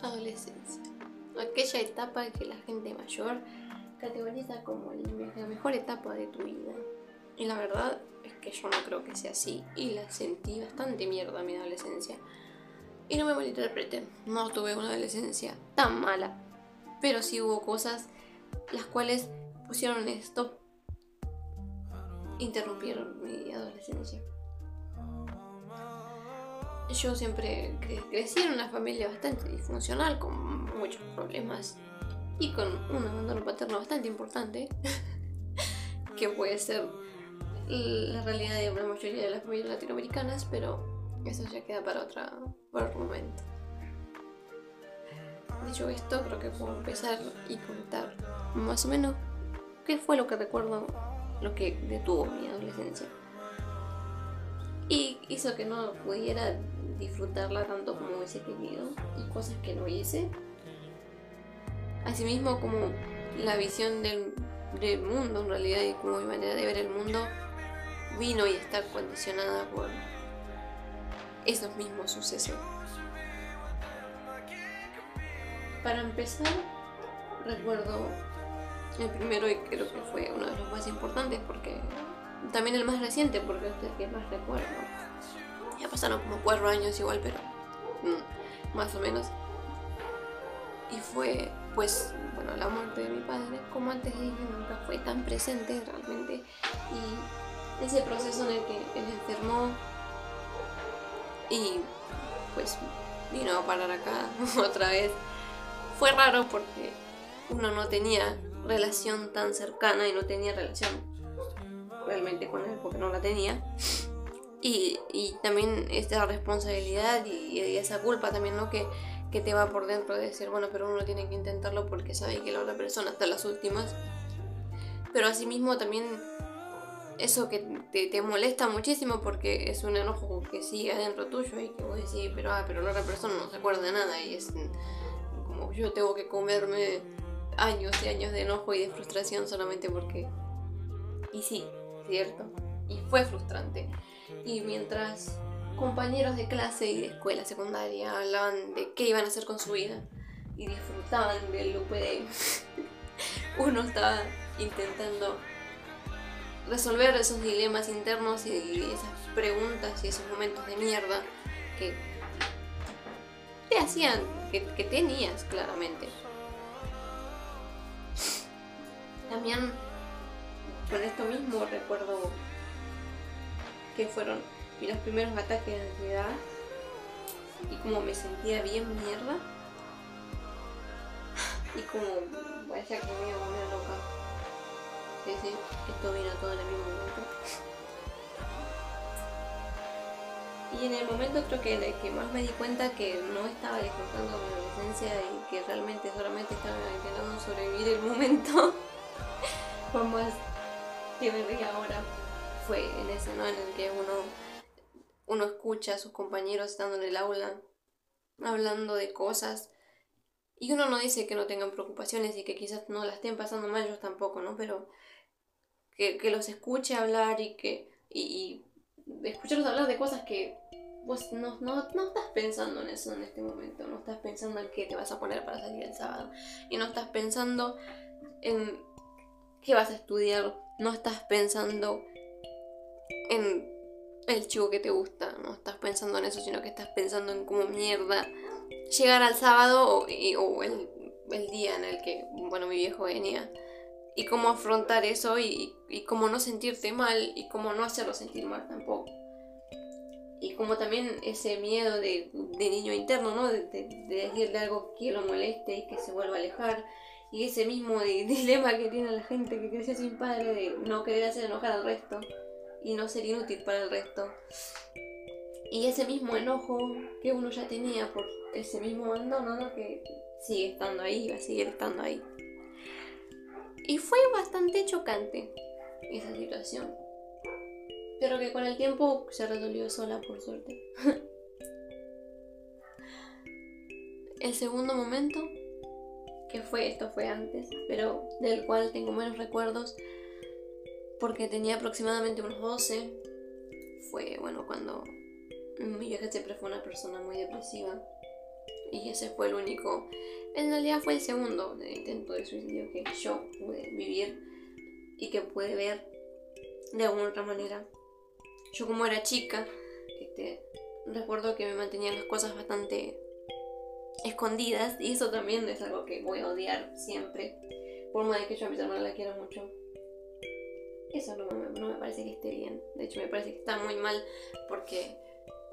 Adolescencia. Aquella etapa que la gente mayor categoriza como la mejor etapa de tu vida. Y la verdad es que yo no creo que sea así. Y la sentí bastante mierda mi adolescencia. Y no me malinterpreten, no tuve una adolescencia tan mala. Pero sí hubo cosas las cuales pusieron stop, interrumpieron mi adolescencia. Yo siempre crecí en una familia bastante disfuncional, con muchos problemas y con un abandono paterno bastante importante, que puede ser la realidad de la mayoría de las familias latinoamericanas, pero eso ya queda para otro momento. Dicho esto, creo que puedo empezar y contar más o menos qué fue lo que recuerdo, lo que detuvo mi adolescencia y hizo que no pudiera disfrutarla tanto como hubiese querido, y cosas que no hice. Asimismo, como la visión del mundo en realidad, y como mi manera de ver el mundo vino y está condicionada por esos mismos sucesos. Para empezar, recuerdo el primero, y creo que fue uno de los más importantes, porque también el más reciente, porque es el que más recuerdo. Ya pasaron como 4 años igual, pero más o menos. Y fue, pues, bueno, la muerte de mi padre. Como antes dije, nunca fue tan presente realmente. Y ese proceso en el que él enfermó y pues vino a parar acá otra vez, fue raro porque uno no tenía relación tan cercana y no tenía relación realmente con él porque no la tenía. Y también esta responsabilidad y esa culpa también, ¿no? Que te va por dentro de decir, bueno, pero uno tiene que intentarlo porque sabe que la otra persona está en las últimas. Pero asimismo también eso que te molesta muchísimo porque es un enojo que sigue adentro tuyo y que vos decís, pero la otra persona no se acuerda de nada, y es como yo tengo que comerme años y años de enojo y de frustración solamente porque... Y sí, cierto, y fue frustrante. Y mientras compañeros de clase y de escuela secundaria hablaban de qué iban a hacer con su vida y disfrutaban del UPD, uno estaba intentando resolver esos dilemas internos y esas preguntas y esos momentos de mierda que te hacían, que tenías claramente. También con esto mismo recuerdo que fueron los primeros ataques de ansiedad y como me sentía bien mierda y como parecía que me iba a volver loca. Sí, esto vino todo en el mismo momento. Y en el momento creo que en el que más me di cuenta que no estaba disfrutando mi adolescencia y que realmente solamente estaba intentando sobrevivir el momento por más que me ría ahora, fue en ese, ¿no? En el que uno escucha a sus compañeros estando en el aula hablando de cosas y uno no dice que no tengan preocupaciones y que quizás no la estén pasando mal, ellos tampoco, ¿no? Pero que los escuche hablar y escucharlos hablar de cosas que vos no estás pensando en eso en este momento, no estás pensando en qué te vas a poner para salir el sábado y no estás pensando en qué vas a estudiar, no estás pensando en el chico que te gusta, no estás pensando en eso, sino que estás pensando en cómo mierda llegar al sábado o el día en el que, bueno, mi viejo venía, y cómo afrontar eso y cómo no sentirte mal y cómo no hacerlo sentir mal tampoco. Y como también ese miedo de niño interno, ¿no? De decirle algo que lo moleste y que se vuelva a alejar. Y ese mismo dilema que tiene la gente que creció sin padre, de no querer hacer enojar al resto y no ser inútil para el resto. Y ese mismo enojo que uno ya tenía por ese mismo abandono, ¿no? Que sigue estando ahí y va a seguir estando ahí. Y fue bastante chocante esa situación, pero que con el tiempo se resolvió sola, por suerte. El segundo momento, esto fue antes, pero del cual tengo menos recuerdos porque tenía aproximadamente unos 12, fue, bueno, cuando mi vieja siempre fue una persona muy depresiva Y ese fue el único, en realidad fue el segundo intento de suicidio que yo pude vivir y que pude ver de alguna otra manera. Yo como era chica, recuerdo que me mantenían las cosas bastante escondidas, y eso también es algo que voy a odiar siempre, por más de que yo a mis hermanas la quiero mucho. Eso no me parece que esté bien. De hecho me parece que está muy mal, porque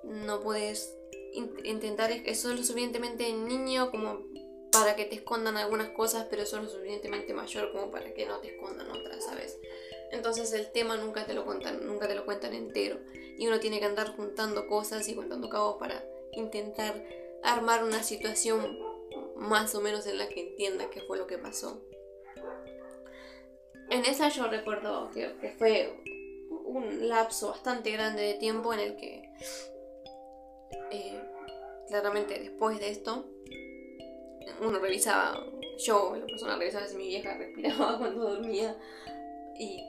no puedes intentar, sos lo suficientemente niño como para que te escondan algunas cosas, pero sos lo suficientemente mayor como para que no te escondan otras, ¿sabes? Entonces el tema nunca te lo cuentan entero, y uno tiene que andar juntando cosas y juntando cabos para intentar armar una situación más o menos en la que entienda qué fue lo que pasó. En esa yo recuerdo que fue un lapso bastante grande de tiempo en el que claramente después de esto uno revisaba, la persona revisaba si mi vieja respiraba cuando dormía, y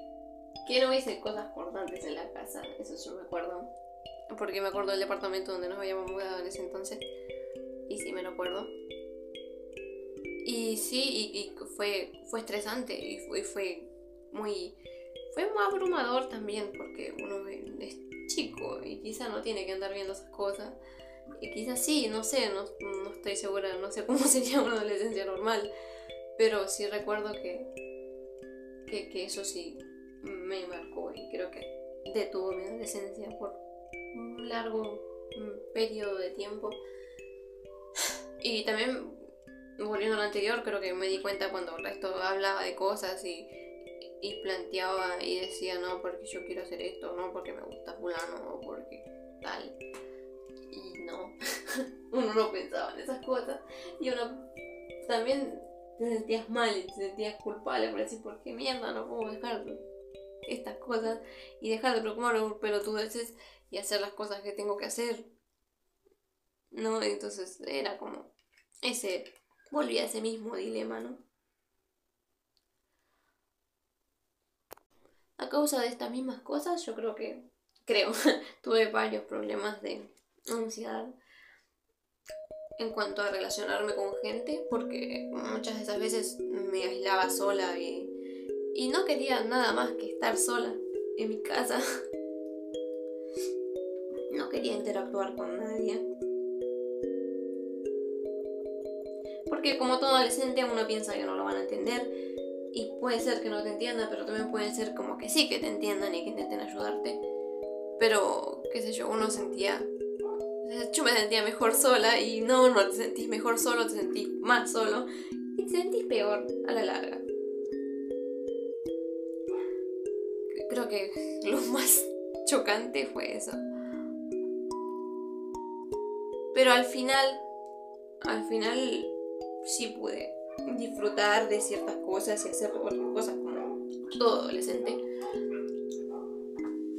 que no hice cosas cortantes en la casa, eso yo me acuerdo, porque me acuerdo del departamento donde nos habíamos mudado en ese entonces, y sí me lo acuerdo. Y sí, y fue estresante, y fue muy abrumador también, porque uno es chico y quizá no tiene que andar viendo esas cosas. Y quizás sí, no sé, no estoy segura, no sé cómo sería una adolescencia normal, pero sí recuerdo que eso sí me marcó, y creo que detuvo mi adolescencia por un largo periodo de tiempo. Y también, volviendo a lo anterior, creo que me di cuenta cuando el resto hablaba de cosas y planteaba y decía, no, porque yo quiero hacer esto, no, porque me gusta fulano, o porque tal. Y no, uno no pensaba en esas cosas, y uno también te sentías mal y te sentías culpable por decir, ¿por qué mierda no puedo dejar estas cosas y dejar de preocuparme por pelotudeces y hacer las cosas que tengo que hacer? ¿No? Entonces era como volvía a ese mismo dilema, ¿no? A causa de estas mismas cosas, yo creo, tuve varios problemas de ansiedad en cuanto a relacionarme con gente, porque muchas de esas veces me aislaba sola y no quería nada más que estar sola en mi casa. No quería interactuar con nadie. Porque como todo adolescente uno piensa que no lo van a entender, y puede ser que no te entiendan, pero también puede ser como que sí que te entiendan y que intenten ayudarte. Pero, qué sé yo, yo me sentía mejor sola, y no te sentís mejor solo, te sentís más solo y te sentís peor a la larga. Creo que lo más chocante fue eso. Pero al final sí pude disfrutar de ciertas cosas y hacer otras cosas como todo adolescente.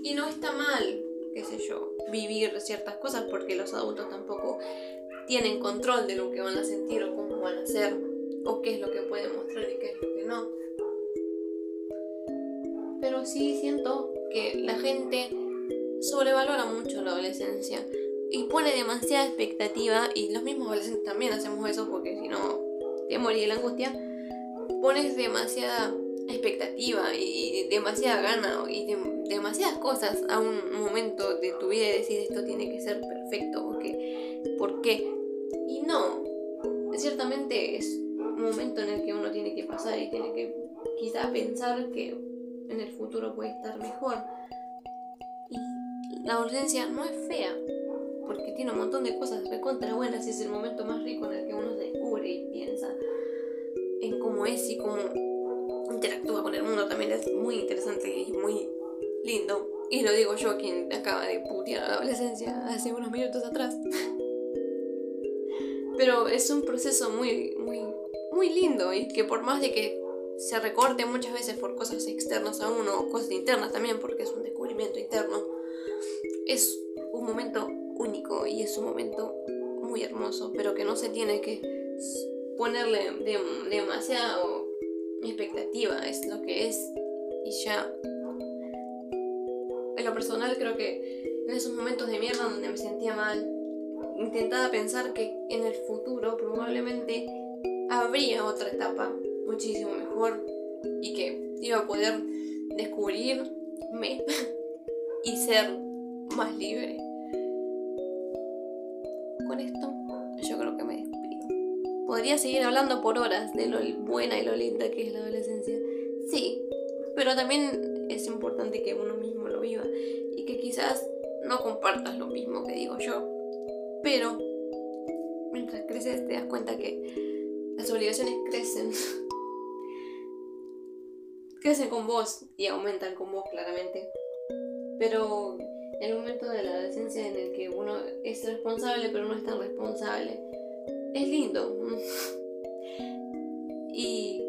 Y no está mal, qué sé yo, vivir ciertas cosas, porque los adultos tampoco tienen control de lo que van a sentir o cómo van a hacer, o qué es lo que pueden mostrar y qué es lo que no. Pero sí siento que la gente sobrevalora mucho la adolescencia y pone demasiada expectativa, y los mismos adolescentes también hacemos eso, porque si no te morís de la angustia. Pones demasiada expectativa y demasiada gana y demasiadas cosas a un momento de tu vida, y decir esto tiene que ser perfecto, ¿por qué? Y no, ciertamente es un momento en el que uno tiene que pasar y tiene que quizá pensar que en el futuro puede estar mejor. Y la adolescencia no es fea, porque tiene un montón de cosas recontra buenas, y es el momento más rico en el que uno se descubre y piensa en cómo es y cómo interactúa con el mundo. También es muy interesante y muy lindo. Y lo digo yo, quien acaba de putear a la adolescencia hace unos minutos atrás. Pero es un proceso muy, muy, muy lindo, y que por más de que se recorte muchas veces por cosas externas a uno, o cosas internas también, porque es un descubrimiento interno, es un momento único y es un momento muy hermoso, pero que no se tiene que ponerle demasiado expectativa, es lo que es y ya. En lo personal creo que en esos momentos de mierda donde me sentía mal, intentaba pensar que en el futuro probablemente habría otra etapa muchísimo mejor y que iba a poder descubrirme y ser más libre. Con esto yo creo que me despido. Podría seguir hablando por horas de lo buena y lo linda que es la adolescencia. Sí, pero también es importante que uno mismo lo viva y que quizás no compartas lo mismo que digo yo, pero mientras creces te das cuenta que las obligaciones crecen con vos y aumentan con vos claramente, pero el momento de la adolescencia en el que uno es responsable pero no es tan responsable es lindo. Y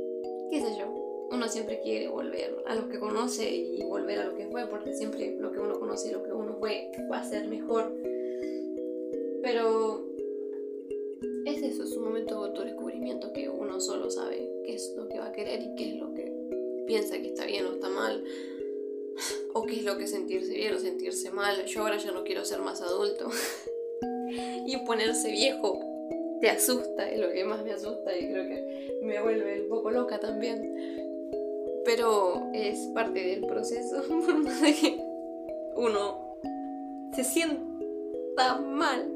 qué sé yo, uno siempre quiere volver a lo que conoce y volver a lo que fue, porque siempre lo que uno conoce y lo que uno fue va a ser mejor. Pero es eso, es un momento de autodescubrimiento que uno solo sabe qué es lo que va a querer y qué es lo que piensa que está bien o está mal, o qué es lo que sentirse bien o sentirse mal. Yo ahora ya no quiero ser más adulto. Y ponerse viejo te asusta, es lo que más me asusta y creo que me vuelve un poco loca también. Pero es parte del proceso, por más de que uno se sienta mal